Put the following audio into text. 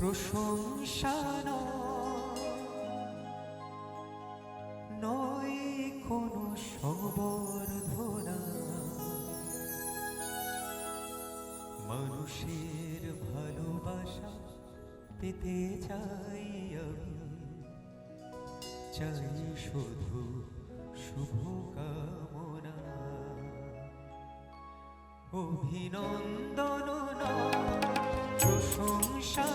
প্রশংসা নয় কোনো সংবর্ধনা, মানুষের ভালোবাসা পেতে চাই আমি, চাই শুধু শুভকামনা। অভিনন্দন নয় প্রশংসা